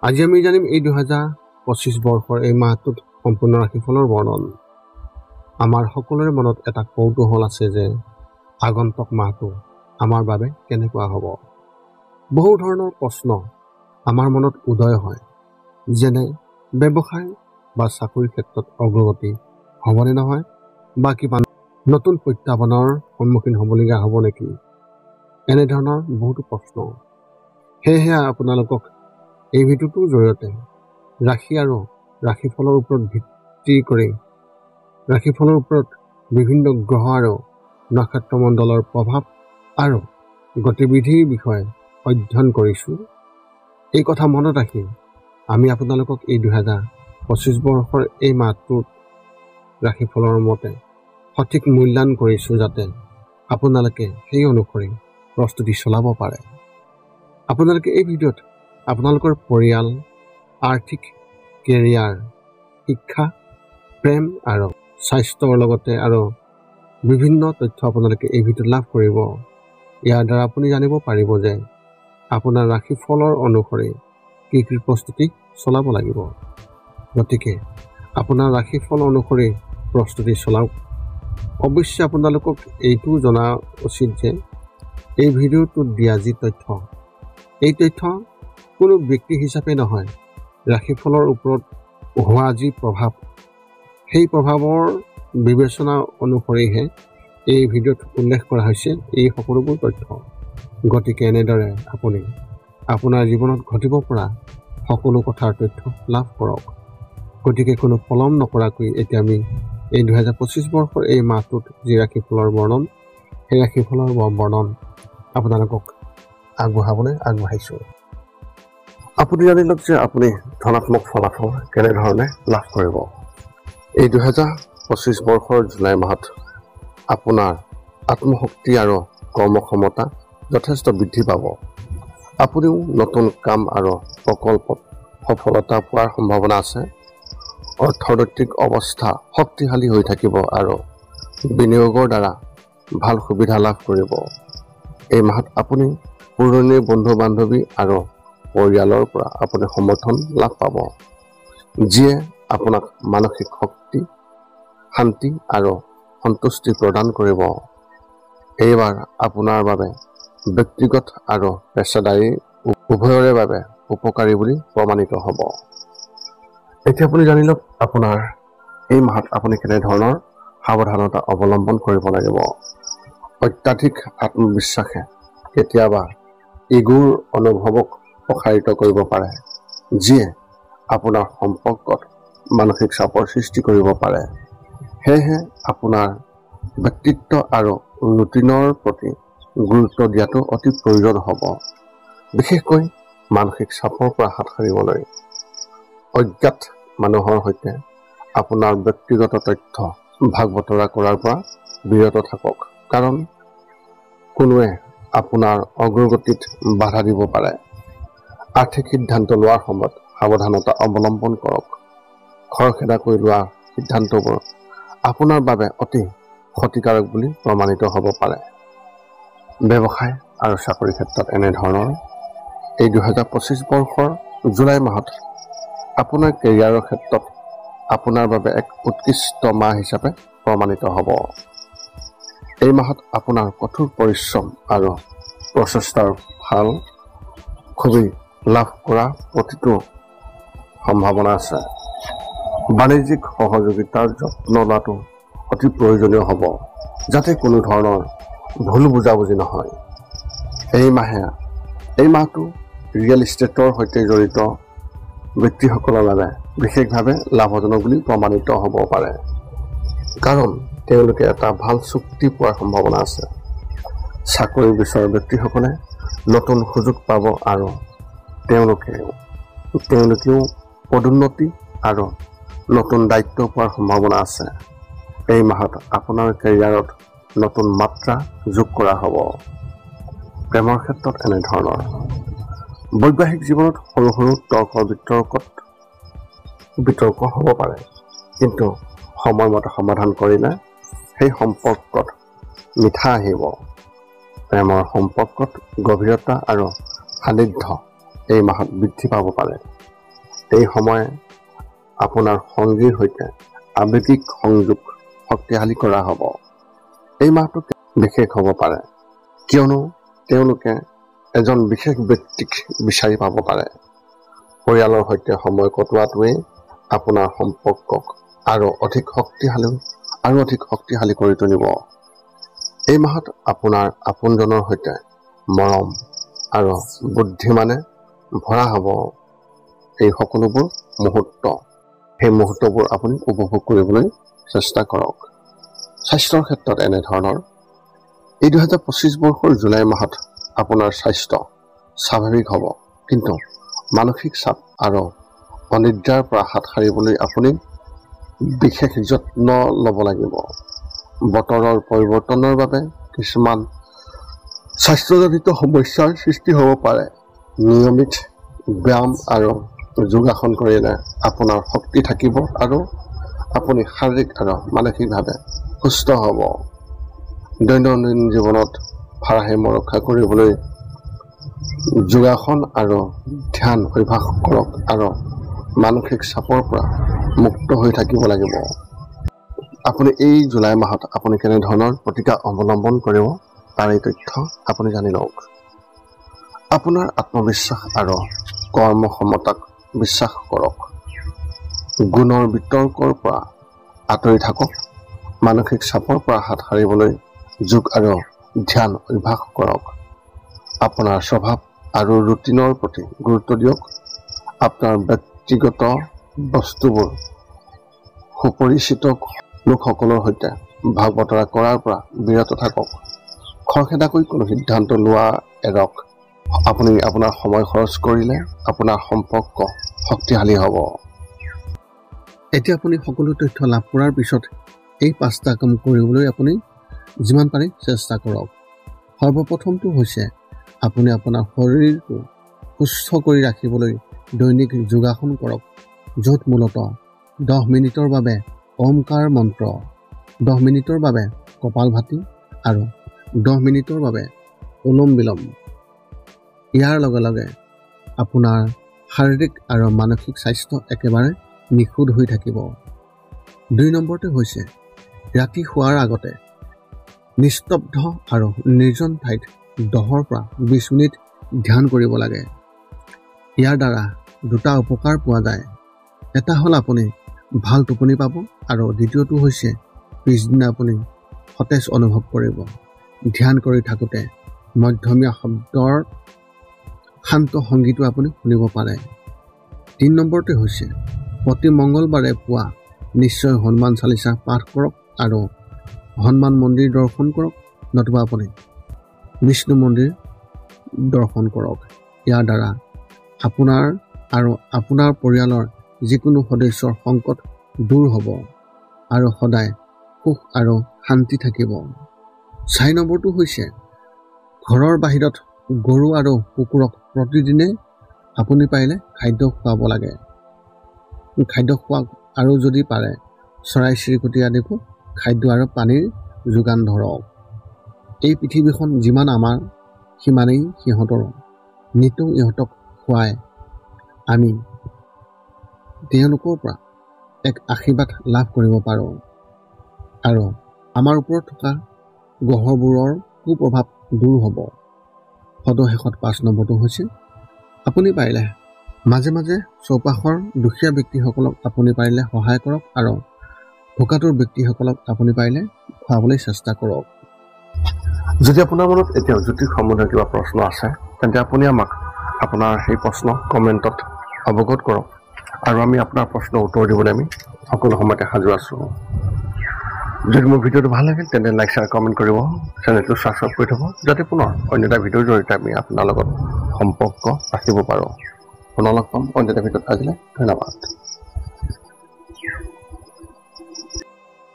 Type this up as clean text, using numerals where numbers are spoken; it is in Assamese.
আজি আমি জানিম এই 2025 বৰ্ষৰ এই মাহটোত সম্পূৰ্ণ ৰাশিফলৰ বৰ্ণন। আমাৰ সকলোৰে মনত এটা কৌতূহল আছে যে আগন্তুক মাহটো আমাৰ বাবে কেনেকুৱা হ'ব। বহু ধৰণৰ প্ৰশ্ন আমাৰ মনত উদয় হয়, যেনে ব্যৱসায় বা চাকৰিৰ ক্ষেত্ৰত অগ্ৰগতি হ'বনে নহয়, বা কিবা নতুন প্ৰত্যাহ্বানৰ সন্মুখীন হ'বলগীয়া হ'ব নেকি, এনেধৰণৰ বহুতো প্ৰশ্ন। সেয়েহে আপোনালোকক এই ভিডিঅ'টোৰ জৰিয়তে ৰাশি আৰু ৰাশিফলৰ ওপৰত ভিত্তি কৰি ৰাশিফলৰ ওপৰত বিভিন্ন গ্ৰহ আৰু নক্ষত্ৰমণ্ডলৰ প্ৰভাৱ আৰু গতিবিধিৰ বিষয়ে অধ্যয়ন কৰিছোঁ। এই কথা মনত ৰাখি আমি আপোনালোকক এই 2025 বৰ্ষৰ এই মাহটোত ৰাশিফলৰ মতে সঠিক মূল্যায়ন কৰিছোঁ, যাতে আপোনালোকে সেই অনুসৰি প্ৰস্তুতি চলাব পাৰে। আপোনালোকে এই ভিডিঅ'ত আপোনালোকৰ পৰিয়াল, আৰ্থিক, কেৰিয়াৰ, শিক্ষা, প্ৰেম আৰু স্বাস্থ্যৰ লগতে আৰু বিভিন্ন তথ্য আপোনালোকে এই ভিডিঅ'ত লাভ কৰিব। ইয়াৰ দ্বাৰা আপুনি জানিব পাৰিব যে আপোনাৰ ৰাশিফলৰ অনুসৰি কি কি প্ৰস্তুতি চলাব লাগিব। গতিকে আপোনাৰ ৰাশিফল অনুসৰি প্ৰস্তুতি চলাওক। অৱশ্যে আপোনালোকক এইটো জনা উচিত যে এই ভিডিঅ'টোত দিয়া যি তথ্য, এই তথ্য কোনো ব্যক্তি হিচাপে নহয়, ৰাশিফলৰ ওপৰত হোৱা যি প্ৰভাৱ, সেই প্ৰভাৱৰ বিবেচনা অনুসৰিহে এই ভিডিঅ'ত উল্লেখ কৰা হৈছে এই সকলোবোৰ তথ্য। গতিকে এনেদৰে আপুনি আপোনাৰ জীৱনত ঘটিব পৰা সকলো কথাৰ তথ্য লাভ কৰক। গতিকে কোনো পলম নকৰাকৈ এতিয়া আমি এই 2025 বৰ্ষৰ এই মাহটোত যি ৰাশিফলৰ বৰ্ণন, সেই ৰাশিফলৰ বৰ্ণন আপোনালোকক আগবঢ়াবলৈ আগবাঢ়িছোঁ। আপুনি জানি লওক যে আপুনি ধনাত্মক ফলাফল কেনেধৰণে লাভ কৰিব। এই 2025 বৰ্ষৰ জুলাই মাহত আপোনাৰ আত্মশক্তি আৰু কৰ্মক্ষমতা যথেষ্ট বৃদ্ধি পাব। আপুনিও নতুন কাম আৰু প্ৰকল্পত সফলতা পোৱাৰ সম্ভাৱনা আছে। অৰ্থনৈতিক অৱস্থা শক্তিশালী হৈ থাকিব আৰু বিনিয়োগৰ দ্বাৰা ভাল সুবিধা লাভ কৰিব। এই মাহত আপুনি পুৰণি বন্ধু বান্ধৱী আৰু পৰিয়ালৰ পৰা আপুনি সমৰ্থন লাভ পাব, যিয়ে আপোনাক মানসিক শক্তি, শান্তি আৰু সন্তুষ্টি প্ৰদান কৰিব। এইবাৰ আপোনাৰ বাবে ব্যক্তিগত আৰু পেছাদাৰী উভয়ৰে বাবে উপকাৰী বুলি প্ৰমাণিত হ'ব। এতিয়া আপুনি জানি লওক আপোনাৰ এই মাহত আপুনি কেনেধৰণৰ সাৱধানতা অৱলম্বন কৰিব লাগিব। অত্যাধিক আত্মবিশ্বাসে কেতিয়াবা ইগোৰ অনুভৱক প্ৰসাৰিত কৰিব পাৰে, যিয়ে আপোনাৰ সম্পৰ্কত মানসিক চাপৰ সৃষ্টি কৰিব পাৰে। সেয়েহে আপোনাৰ ব্যক্তিত্ব আৰু ৰুটিনৰ প্ৰতি গুৰুত্ব দিয়াটো অতি প্ৰয়োজন হ'ব, বিশেষকৈ মানসিক চাপৰ পৰা হাত সাৰিবলৈ। অজ্ঞাত মানুহৰ সৈতে আপোনাৰ ব্যক্তিগত তথ্য ভাগ বতৰা কৰাৰ পৰা বিৰত থাকক, কাৰণ কোনোৱে আপোনাৰ অগ্ৰগতিত বাধা দিব পাৰে। আৰ্থিক সিদ্ধান্ত লোৱাৰ সময়ত সাৱধানতা অৱলম্বন কৰক। খৰখেদাকৈ লোৱা সিদ্ধান্তবোৰ আপোনাৰ বাবে অতি ক্ষতিকাৰক বুলি প্ৰমাণিত হ'ব পাৰে। ব্যৱসায় আৰু চাকৰিৰ ক্ষেত্ৰত এনেধৰণৰ এই 2025 বৰ্ষৰ জুলাই মাহত আপোনাৰ কেৰিয়াৰৰ ক্ষেত্ৰত আপোনাৰ বাবে এক উৎকৃষ্ট মাহ হিচাপে প্ৰমাণিত হ'ব। এই মাহত আপোনাৰ কঠোৰ পৰিশ্ৰম আৰু প্ৰচেষ্টাৰ ফল খুবেই লাভ কৰা প্ৰতিটো সম্ভাৱনা আছে। বাণিজ্যিক সহযোগিতাৰ যত্ন লোৱাটো অতি প্ৰয়োজনীয় হ'ব, যাতে কোনো ধৰণৰ ভুল বুজাবুজি নহয়। এই মাহটো ৰিয়েল ইষ্টেটৰ সৈতে জড়িত ব্যক্তিসকলৰ বাবে বিশেষভাৱে লাভজনক বুলি প্ৰমাণিত হ'ব পাৰে, কাৰণ তেওঁলোকে এটা ভাল চুক্তি পোৱাৰ সম্ভাৱনা আছে। চাকৰি বিচৰা ব্যক্তিসকলে নতুন সুযোগ পাব আৰু তেওঁলোকেও পদোন্নতি আৰু নতুন দায়িত্ব পোৱাৰ সম্ভাৱনা আছে। এই মাহত আপোনাৰ কেৰিয়াৰত নতুন মাত্ৰা যোগ কৰা হ'ব। প্ৰেমৰ ক্ষেত্ৰত এনেধৰণৰ বৈবাহিক জীৱনত সৰু সৰু বিতৰ্ক হ'ব পাৰে, কিন্তু সময়মতে সমাধান কৰিলে সেই সম্পৰ্কত মিঠা আহিব। প্ৰেমৰ সম্পৰ্কত গভীৰতা আৰু সান্নিধ্য এই মাহত বৃদ্ধি পাব পাৰে। এই সময়ে আপোনাৰ সংগীৰ সৈতে আৱেগিক সংযোগ শক্তিশালী কৰা হ'ব। এই মাহটো বিশেষ হ'ব পাৰে, কিয়নো তেওঁলোকে এজন বিশেষ ব্যক্তিক বিচাৰি পাব পাৰে। পৰিয়ালৰ সৈতে সময় কটোৱাটোৱে আপোনাৰ সম্পৰ্কক আৰু অধিক শক্তিশালী কৰি তুলিব। এই মাহত আপোনাৰ আপোনজনৰ সৈতে মৰম আৰু বুদ্ধিমানে ভৰা হ'ব। এই সকলোবোৰ সেই মুহূৰ্তবোৰ আপুনি উপভোগ কৰিবলৈ চেষ্টা কৰক। স্বাস্থ্যৰ ক্ষেত্ৰত এনেধৰণৰ, এই 2025 বৰ্ষৰ জুলাই মাহত আপোনাৰ স্বাস্থ্য স্বাভাৱিক হ'ব, কিন্তু মানসিক চাপ আৰু অনিদ্ৰাৰ পৰা হাত সাৰিবলৈ আপুনি বিশেষ যত্ন ল'ব লাগিব। বতৰৰ পৰিৱৰ্তনৰ বাবে কিছুমান স্বাস্থ্যজনিত সমস্যাৰ সৃষ্টি হ'ব পাৰে। নিয়মিত ব্যায়াম আৰু যোগাসন কৰিলে আপোনাৰ শক্তি থাকিব আৰু আপুনি শাৰীৰিক আৰু মানসিকভাৱে সুস্থ হ'ব। দৈনন্দিন জীৱনত ভাৰসাম্য ৰক্ষা কৰিবলৈ যোগাসন আৰু ধ্যান অভ্যাস কৰক আৰু মানসিক চাপৰ পৰা মুক্ত হৈ থাকিব লাগিব। আপুনি এই জুলাই মাহত আপুনি কেনেধৰণৰ প্ৰতিকাৰ অৱলম্বন কৰিব তাৰ এই তথ্য আপুনি জানি লওক। আপোনাৰ আত্মবিশ্বাস আৰু কৰ্মক্ষমতাক বিশ্বাস কৰক। গুণৰ বিতৰ্কৰ পৰা আঁতৰি থাকক। মানসিক চাপৰ পৰা হাত সাৰিবলৈ যোগ আৰু ধ্যান অভ্যাস কৰক। আপোনাৰ স্বভাৱ আৰু ৰুটিনৰ প্ৰতি গুৰুত্ব দিয়ক। আপোনাৰ ব্যক্তিগত বস্তুবোৰ সুপৰিচিত লোকসকলৰ সৈতে ভাগ বতৰা কৰাৰ পৰা বিৰত থাকক। খৰখেদাকৈ কোনো সিদ্ধান্ত লোৱা এৰক। আপুনি আপোনাৰ সময় খৰচ কৰিলে আপোনাৰ সম্পৰ্ক শক্তিশালী হ'ব। এতিয়া আপুনি সকলো তথ্য লাভ কৰাৰ পিছত এই 5টা কাম কৰিবলৈ আপুনি যিমান পাৰে চেষ্টা কৰক। সৰ্বপ্ৰথমটো হৈছে আপুনি আপোনাৰ শৰীৰটো সুস্থ কৰি ৰাখিবলৈ দৈনিক যোগাসন কৰক, য'ত মূলতঃ 10 মিনিটৰ বাবে ওমকাৰ মন্ত্ৰ, 10 মিনিটৰ বাবে কপালভাতি আৰু 10 মিনিটৰ বাবে অনুলোম বিলোম। ইয়াৰ লগে লগে আপোনাৰ শাৰীৰিক আৰু মানসিক স্বাস্থ্য একেবাৰে নিখুঁত হৈ থাকিব। 2 নম্বৰতে হৈছে ৰাতি শোৱাৰ আগতে নিস্তব্ধ আৰু নিৰ্জন ঠাইত 10 পৰা 20 মিনিট ধ্যান কৰিব লাগে। ইয়াৰ দ্বাৰা 2টা উপকাৰ পোৱা যায়। এটা হ'ল আপুনি ভাল টোপনি পাব আৰু দ্বিতীয়টো হৈছে পিছদিনা আপুনি সতেজ অনুভৱ কৰিব। ধ্যান কৰি থাকোঁতে মধ্যমীয়া শব্দৰ শান্ত সংগীতো আপুনি শুনিব পাৰে। 3 নম্বৰতে হৈছে প্ৰতি মংগলবাৰে পুৱা নিশ্চয় হনুমান চালিচা পাঠ কৰক আৰু হনুমান মন্দিৰ দৰ্শন কৰক, নতুবা আপুনি বিষ্ণু মন্দিৰ দৰ্শন কৰক। ইয়াৰ দ্বাৰা আপোনাৰ আৰু আপোনাৰ পৰিয়ালৰ যিকোনো সদস্যৰ সংকট দূৰ হ'ব আৰু সদায় সুখ আৰু শান্তি থাকিব। 4 নম্বৰটো হৈছে ঘৰৰ বাহিৰত গৰু আৰু কুকুৰক প্ৰতিদিনে আপুনি পাৰিলে খাদ্য খুৱাব লাগে। খাদ্য খোৱাক আৰু যদি পাৰে চৰাই চিৰিকটি আদিকো খাদ্য আৰু পানীৰ যোগান ধৰক। এই পৃথিৱীখন যিমান আমাৰ সিমানেই সিহঁতৰো। নিতৌ ইহঁতক খুৱাই আমি তেওঁলোকৰ পৰা এক আশীৰ্বাদ লাভ কৰিব পাৰোঁ আৰু আমাৰ ওপৰত থকা গ্ৰহবোৰৰ কুপ্ৰভাৱ দূৰ হ'ব। সদশেষত 5 নম্বৰটো হৈছে আপুনি পাৰিলে মাজে মাজে চৌপাশৰ দুখীয়া ব্যক্তিসকলক আপুনি পাৰিলে সহায় কৰক আৰু ভোকাতুৰ ব্যক্তিসকলক আপুনি পাৰিলে খুৱাবলৈ চেষ্টা কৰক। যদি আপোনাৰ মনত এতিয়াও জ্যোতিষ সম্বন্ধীয় কিবা প্ৰশ্ন আছে তেন্তে আপুনি আমাক আপোনাৰ সেই প্ৰশ্ন কমেণ্টত অৱগত কৰক আৰু আমি আপোনাৰ প্ৰশ্ন উত্তৰ দিবলৈ আমি সকলো সময়তে সাজু আছোঁ। যদি মোৰ ভিডিঅ'টো ভাল লাগিল তেন্তে লাইক শ্বেয়াৰ কমেণ্ট কৰিব, চেনেলটো ছাবস্ক্ৰাইব কৰি থ'ব, যাতে পুনৰ অন্য এটা ভিডিঅ'ৰ জৰিয়তে আমি আপোনাৰ লগত সম্পৰ্ক ৰাখিব পাৰোঁ। পুনৰ লগ পাম অন্য এটা ভিডিঅ'ত। আজিলৈ ধন্যবাদ।